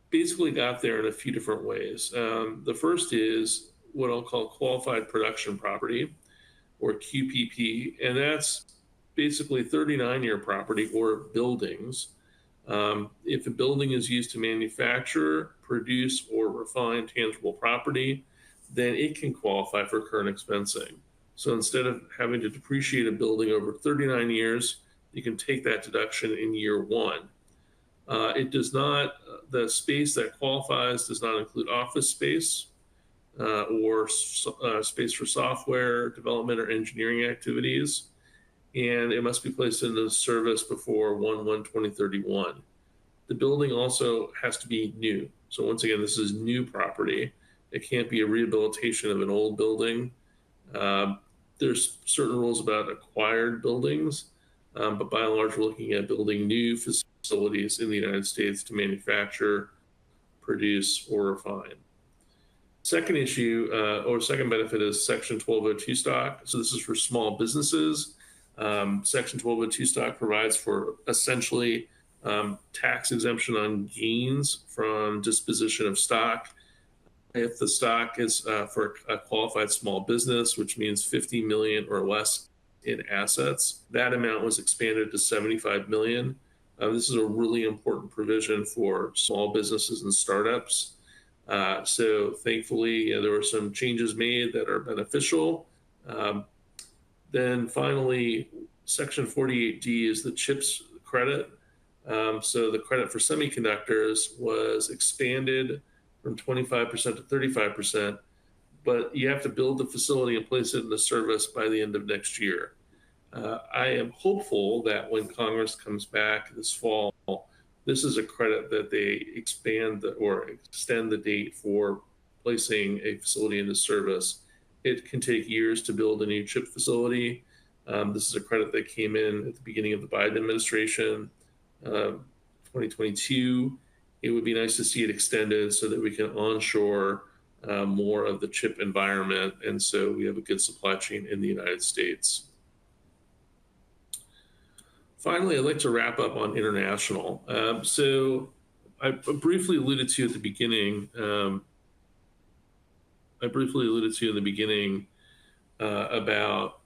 basically got there in a few different ways. The first is what I'll call qualified production property, or QPP, and that's basically 39-year property or buildings. If a building is used to manufacture, produce, or refine tangible property, then it can qualify for current expensing. So instead of having to depreciate a building over 39 years, you can take that deduction in year one. It does not, the space that qualifies does not include office space or space for software development or engineering activities, and it must be placed into service before 1/1/2031. The building also has to be new. So once again, this is new property. It can't be a rehabilitation of an old building. There's certain rules about acquired buildings, but by and large, we're looking at building new facilities in the United States to manufacture, produce, or refine. Second issue, or second benefit, is Section 1202 stock. So this is for small businesses. Section 1202 stock provides for essentially tax exemption on gains from disposition of stock. If the stock is for a qualified small business, which means 50 million or less in assets, that amount was expanded to 75 million. This is a really important provision for small businesses and startups. So thankfully, there were some changes made that are beneficial. Then finally, Section 48D is the CHIPS credit. So the credit for semiconductors was expanded from 25% to 35%, but you have to build the facility and place it into service by the end of next year. I am hopeful that when Congress comes back this fall, this is a credit that they expand or extend the date for placing a facility into service. It can take years to build a new chip facility. This is a credit that came in at the beginning of the Biden administration, 2022. It would be nice to see it extended so that we can onshore more of the chip environment, and so we have a good supply chain in the United States. Finally, I'd like to wrap up on international. So I briefly alluded to at the beginning. About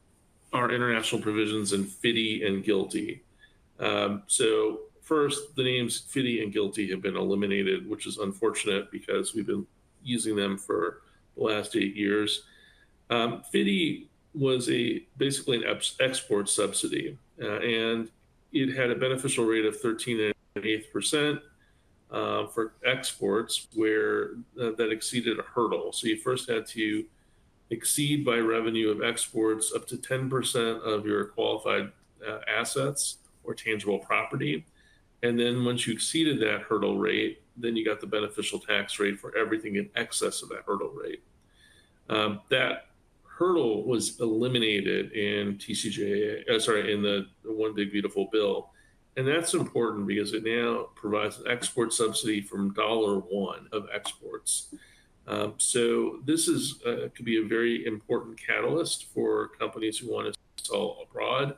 our international provisions in FDII and GILTI. So first, the names FDII and GILTI have been eliminated, which is unfortunate because we've been using them for the last 8 years. FDII was basically an export subsidy, and it had a beneficial rate of 13.125% for exports where that exceeded a hurdle. So you first had to exceed by revenue of exports up to 10% of your qualified assets or tangible property. And then once you exceeded that hurdle rate, then you got the beneficial tax rate for everything in excess of that hurdle rate. That hurdle was eliminated in in the One Big Beautiful Bill. And that's important because it now provides an export subsidy from $1 of exports. So this could be a very important catalyst for companies who want to sell abroad.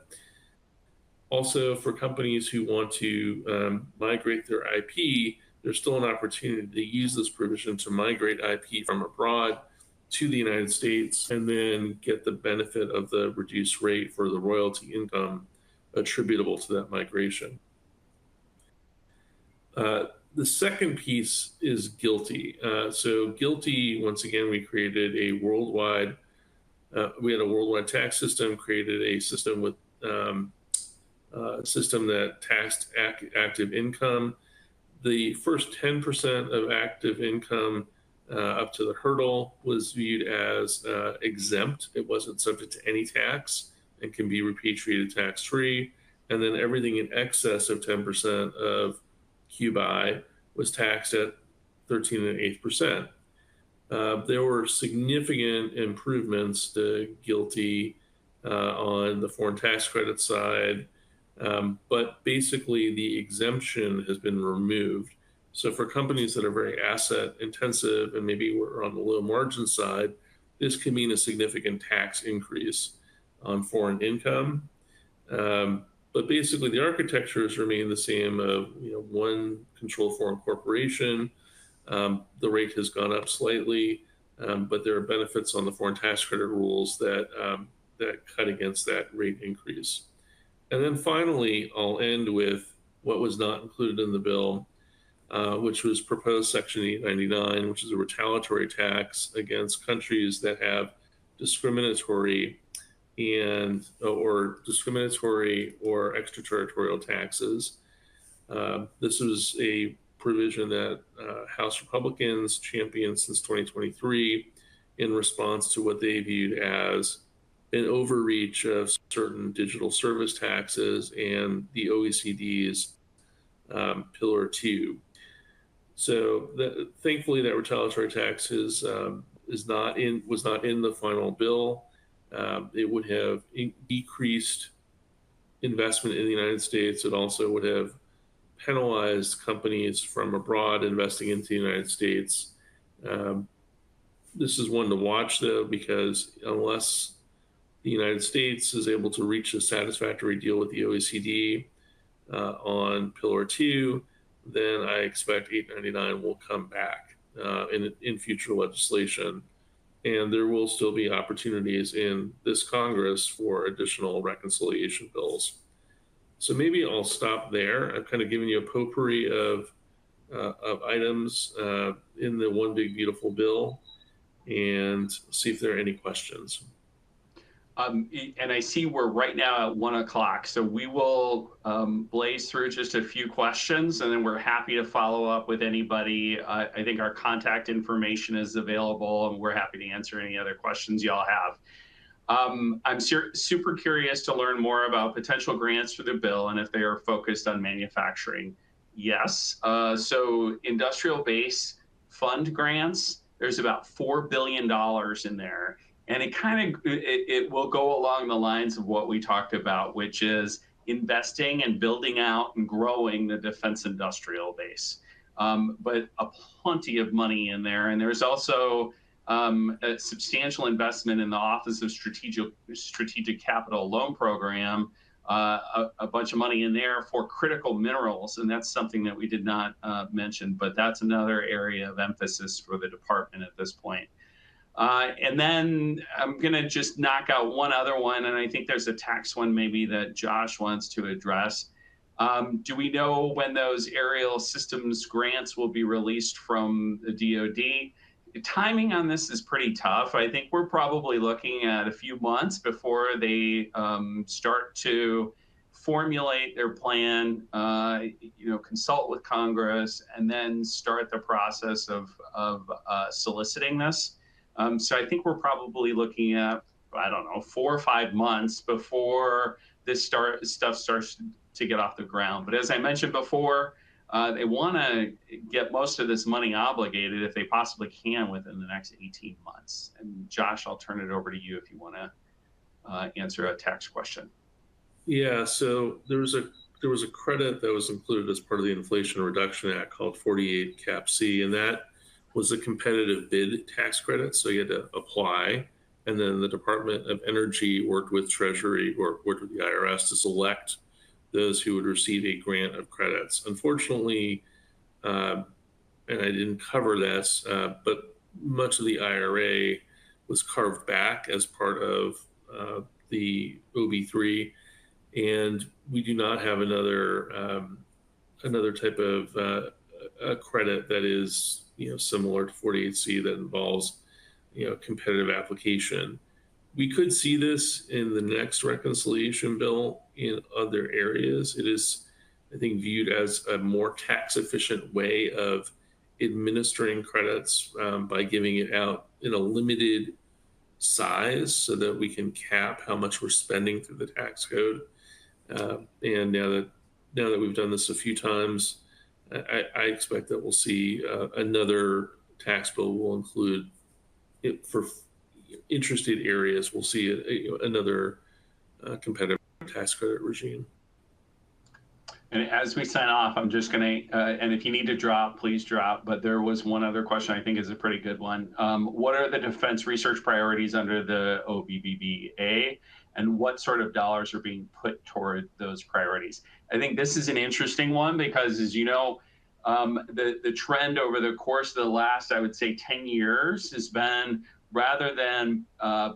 Also, for companies who want to migrate their IP, there's still an opportunity to use this provision to migrate IP from abroad to the United States and then get the benefit of the reduced rate for the royalty income attributable to that migration. The second piece is GILTI. So GILTI, once again, we created a worldwide tax system, created a system with system that taxed active income. The first 10% of active income up to the hurdle was viewed as exempt. It wasn't subject to any tax and can be repatriated tax-free. And then everything in excess of 10% of QBI was taxed at 13.125%. There were significant improvements to GILTI on the foreign tax credit side, but basically the exemption has been removed. So for companies that are very asset intensive and maybe we're on the low margin side, this can mean a significant tax increase on foreign income. But basically the architecture has remained the same of one controlled foreign corporation. The rate has gone up slightly, but there are benefits on the foreign tax credit rules that cut against that rate increase. And then finally, I'll end with what was not included in the bill, which was proposed Section 899, which is a retaliatory tax against countries that have discriminatory or extraterritorial taxes. This was a provision that House Republicans championed since 2023 in response to what they viewed as an overreach of certain digital service taxes and the OECD's Pillar 2. So thankfully, that retaliatory tax was not in the final bill. It would have decreased investment in the United States. It also would have penalized companies from abroad investing into the United States. This is one to watch, though, because unless the United States is able to reach a satisfactory deal with the OECD on Pillar 2, then I expect 899 will come back in future legislation. And there will still be opportunities in this Congress for additional reconciliation bills. So maybe I'll stop there. I've kind of given you a potpourri of items in the One Big Beautiful Bill, and see if there are any questions. And I see we're right now at 1 o'clock, so we will blaze through just a few questions, and then we're happy to follow up with anybody. I think our contact information is available, and we're happy to answer any other questions y'all have. I'm super curious to learn more about potential grants for the bill and if they are focused on manufacturing. Yes, so industrial base fund grants, there's about $4 billion in there. And it will go along the lines of what we talked about, which is investing and building out and growing the defense industrial base. But plenty of money in there. And there's also a substantial investment in the Office of Strategic Capital Loan Program, a bunch of money in there for critical minerals. And that's something that we did not mention, but that's another area of emphasis for the department at this point. And then I'm going to just knock out one other one, and I think there's a tax one maybe that Josh wants to address. Do we know when those aerial systems grants will be released from the DoD? The timing on this is pretty tough. I think we're probably looking at a few months before they start to formulate their plan, consult with Congress, and then start the process of soliciting this. So I think we're probably looking at, I don't know, 4 or 5 months before this stuff starts to get off the ground. But as I mentioned before, they want to get most of this money obligated if they possibly can within the next 18 months. And Josh, I'll turn it over to you if you want to answer a tax question. Yeah, so there was a credit that was included as part of the Inflation Reduction Act called 48 Cap C, and that was a competitive bid tax credit. So you had to apply, and then the Department of Energy worked with Treasury or worked with the IRS to select those who would receive a grant of credits. Unfortunately, and I didn't cover this, but much of the IRA was carved back as part of the OB3, and we do not have another type of a credit that is similar to 48C that involves competitive application. We could see this in the next reconciliation bill in other areas. It is, I think, viewed as a more tax efficient way of administering credits by giving it out in a limited size so that we can cap how much we're spending through the tax code. And now that we've done this a few times, I expect that we'll see another tax bill will include it for interested areas. We'll see another competitive tax credit regime. And as we sign off, I'm just going to, and if you need to drop, please drop. But there was one other question I think is a pretty good one. What are the defense research priorities under the OBBBA? And what sort of dollars are being put toward those priorities? I think this is an interesting one because, as you know, the trend over the course of the last, I would say, 10 years has been, rather than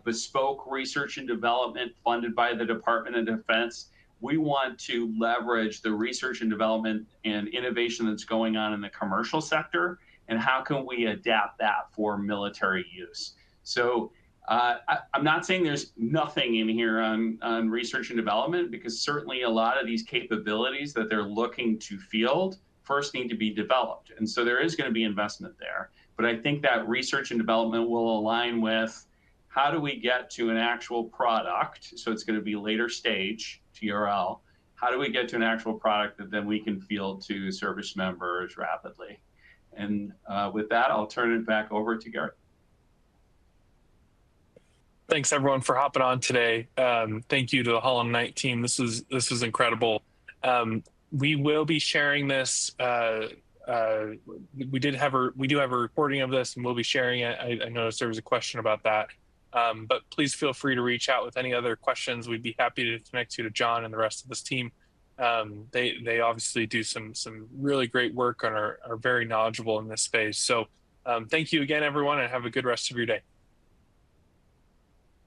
bespoke research and development funded by the Department of Defense, we want to leverage the research and development and innovation that's going on in the commercial sector, and how can we adapt that for military use. So I'm not saying there's nothing in here on research and development, because certainly a lot of these capabilities that they're looking to field first need to be developed. And so there is going to be investment there. But I think that research and development will align with how do we get to an actual product? So it's going to be later stage, TRL. How do we get to an actual product that then we can field to service members rapidly? And with that, I'll turn it back over to Garrett. Thanks everyone for hopping on today. Thank you to the Holland Knight team. This is incredible. We will be sharing this. We do have a recording of this, and we'll be sharing it. I noticed there was a question about that. But please feel free to reach out with any other questions. We'd be happy to connect you to John and the rest of this team. They obviously do some really great work and are very knowledgeable in this space. So thank you again, everyone, and have a good rest of your day.